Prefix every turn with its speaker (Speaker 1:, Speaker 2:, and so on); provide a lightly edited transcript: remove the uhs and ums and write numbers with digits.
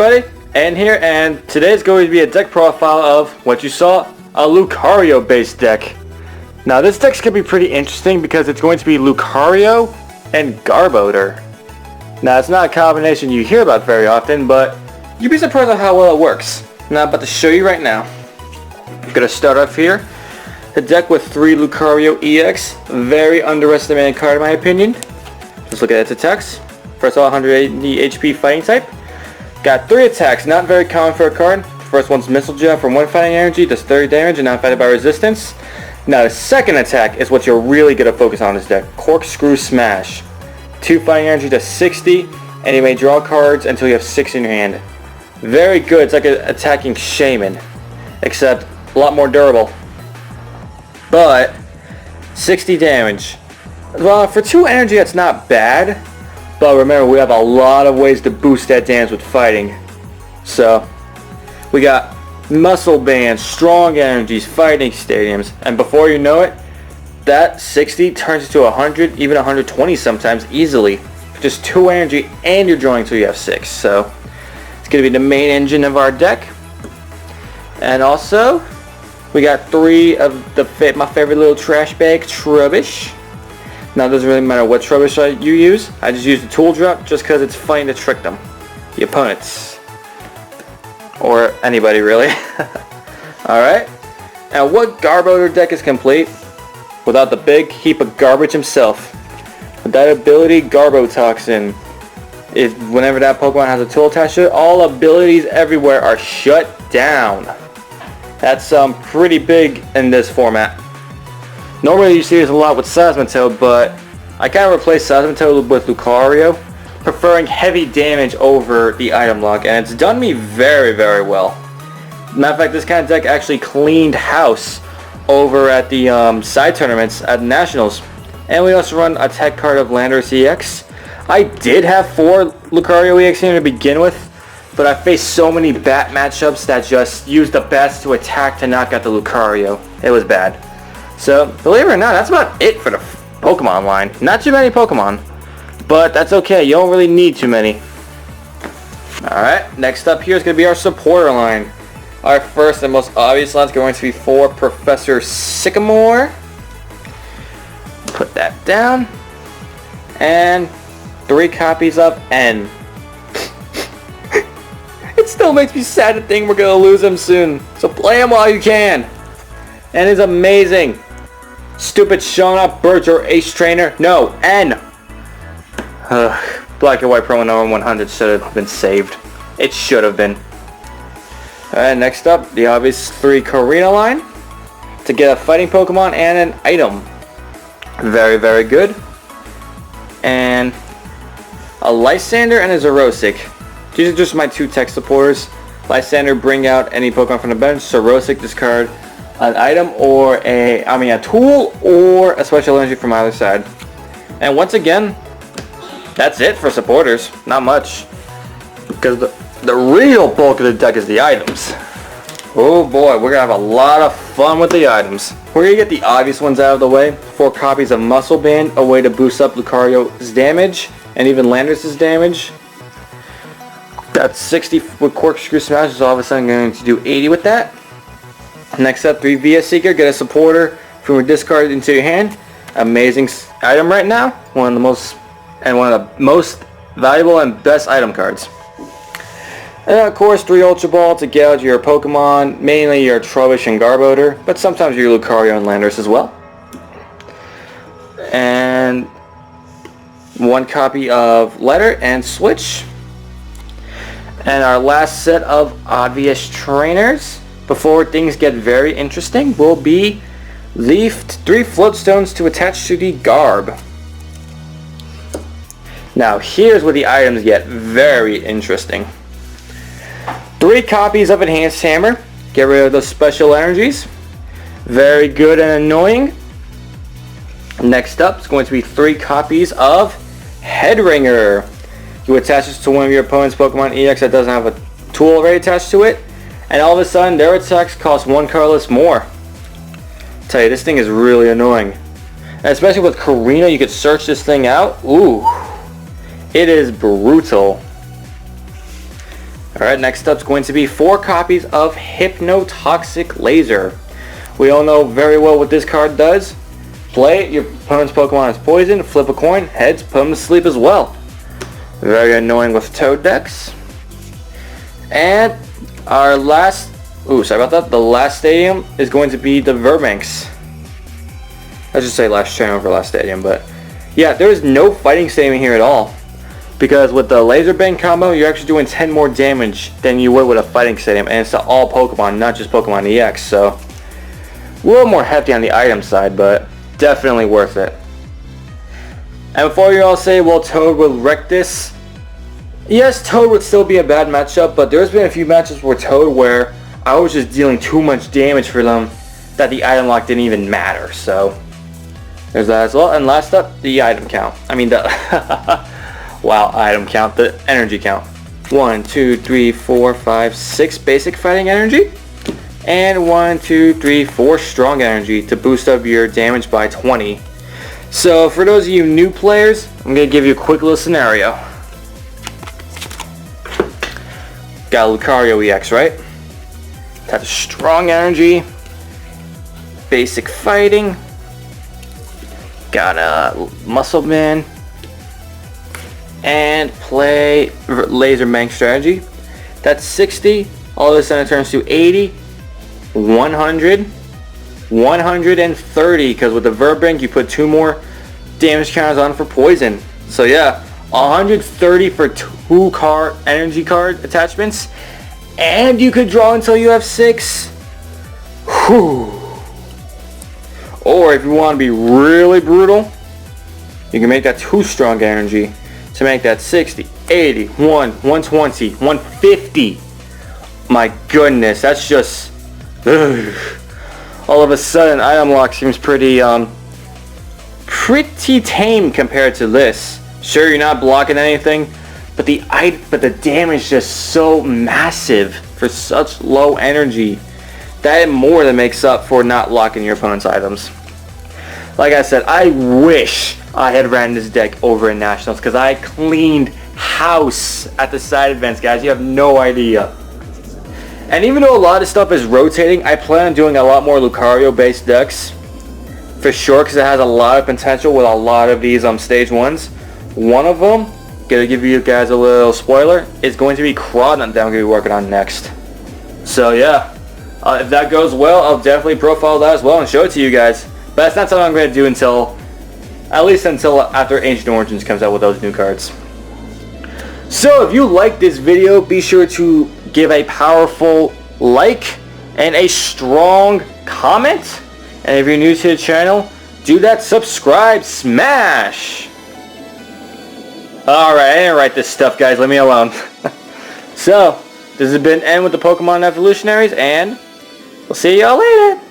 Speaker 1: everybody, Ann here, and today is going to be a deck profile of what you saw, a Lucario based deck. Now this deck's going to be pretty interesting because it's going to be Lucario and Garbodor. Now it's not a combination you hear about very often, but you'd be surprised at how well it works. Now I'm about to show you right now. I'm going to start off here. The deck with 3 Lucario EX, very underestimated card in my opinion. Just look at its attacks. First of all, 180 HP fighting type. Got 3 attacks, not very common for a card. First one's Missile Gem from 1 fighting energy, does 30 damage and not affected by resistance. Now the second attack is what you're really going to focus on in this deck. Corkscrew Smash. 2 fighting energy does 60, and you may draw cards until you have 6 in your hand. Very good, it's like an attacking Shaman, except a lot more durable. But 60 damage. Well, for 2 energy that's not bad, but remember we have a lot of ways to boost that damage with fighting. So we got Muscle Bands, Strong Energies, Fighting Stadiums, and before you know it, that 60 turns into 100, even 120 sometimes easily. Just 2 energy and you're drawing until you have 6. So it's going to be the main engine of our deck. And also we got 3 of my favorite little trash bag, Trubbish. Now it doesn't really matter what Trubbish you use. I just use the tool drop just because it's funny to trick them. The opponents. Or anybody really. Alright. And what Garbodor deck is complete without the big heap of garbage himself? With that ability, Garbotoxin. Whenever that Pokemon has a tool attached to it, all abilities everywhere are shut down. That's pretty big in this format. Normally you see this a lot with Seismitoad, but I kind of replaced Seismitoad with Lucario, preferring heavy damage over the item lock, and it's done me very, very well. Matter of fact, this kind of deck actually cleaned house over at the side tournaments at Nationals. And we also run a tech card of Landorus EX. I did have 4 Lucario EX here to begin with, but I faced so many bat matchups that just used the best to attack to knock out the Lucario. It was bad. So, believe it or not, that's about it for the Pokemon line. Not too many Pokemon, but that's okay. You don't really need too many. Alright, next up here is going to be our supporter line. Our first and most obvious line is going to be for Professor Sycamore. Put that down. And 3 copies of N. It still makes me sad to think we're going to lose him soon. So play him while you can. And it's amazing. Stupid Shauna, Berger, Ace Trainer. No, N. Black and White Promo number 100 should have been saved. It should have been. Alright, next up, the obvious 3 Karina line. To get a fighting Pokemon and an item. Very, very good. And a Lysander and a Xerosic. These are just my 2 tech supporters. Lysander, bring out any Pokemon from the bench. Xerosic, discard an item or a tool or a special energy from either side. And once again, that's it for supporters. Not much. Because the real bulk of the deck is the items. Oh boy, we're going to have a lot of fun with the items. We're going to get the obvious ones out of the way. 4 copies of Muscle Band, a way to boost up Lucario's damage and even Landorus' damage. That's 60 with Corkscrew Smash, so all of a sudden I'm going to do 80 with that. Next up, 3 Via Seeker, get a supporter from your discard into your hand. Amazing item right now. One of the most valuable and best item cards. And of course, 3 Ultra Ball to get out your Pokemon, mainly your Trubbish and Garbodor, but sometimes your Lucario and Landorus as well. And 1 copy of Letter and Switch. And our last set of obvious trainers, before things get very interesting, will be the 3 Floatstones to attach to the Garb. Now here's where the items get very interesting. 3 copies of Enhanced Hammer, get rid of those special energies. Very good and annoying. Next up is going to be 3 copies of Headringer. You attach this to one of your opponent's Pokemon EX that doesn't have a tool already attached to it, and all of a sudden their attacks cost 1 colorless more. I tell you, this thing is really annoying. And especially with Karina, you could search this thing out. Ooh, it is brutal. Alright, next up is going to be 4 copies of Hypnotoxic Laser. We all know very well what this card does. Play it, your opponent's Pokemon is poisoned, flip a coin, heads, put them to sleep as well. Very annoying with Toad decks. And our last, sorry about that, the last stadium is going to be the Verbanks. I should say last channel for last stadium, but yeah, there's no fighting stadium here at all. Because with the Laser Bang combo, you're actually doing 10 more damage than you would with a fighting stadium, and it's to all Pokemon, not just Pokemon EX, so a little more hefty on the item side, but definitely worth it. And before you all say, well, Toad would wreck this, yes, Toad would still be a bad matchup, but there's been a few matches where Toad where I was just dealing too much damage for them that the item lock didn't even matter, so there's that as well. And last up, the item count. I mean, the wow, item count, the energy count. 1, 2, 3, 4, 5, 6 basic fighting energy. And 1, 2, 3, 4 strong energy to boost up your damage by 20. So for those of you new players, I'm going to give you a quick little scenario. Got a Lucario EX, right? That's strong energy. Basic fighting. Got a Muscle Man. And play Laser Bank strategy. That's 60. All of a sudden it turns to 80, 100, 130. Because with the Verbank you put 2 more damage counters on for poison. So yeah, 130 for 2 energy card attachments. And you could draw until you have 6. Whew. Or if you want to be really brutal, you can make that 2 strong energy to make that 60, 80, 120, 150. My goodness, that's just all of a sudden item lock seems pretty tame compared to this. Sure, you're not blocking anything, but the damage is just so massive for such low energy. That more than makes up for not locking your opponent's items. Like I said, I wish I had ran this deck over in Nationals because I cleaned house at the side events, guys. You have no idea. And even though a lot of stuff is rotating, I plan on doing a lot more Lucario based decks for sure because it has a lot of potential with a lot of these stage 1s. One of them, gonna give you guys a little spoiler, is going to be Crawdaunt that I'm gonna be working on next. So yeah, if that goes well, I'll definitely profile that as well and show it to you guys. But that's not something I'm going to do at least until after Ancient Origins comes out with those new cards. So if you like this video, be sure to give a powerful like and a strong comment. And if you're new to the channel, do that subscribe smash. Alright, I didn't write this stuff, guys. Leave me alone. So, this has been N with the Pokemon Evolutionaries, and we'll see y'all later.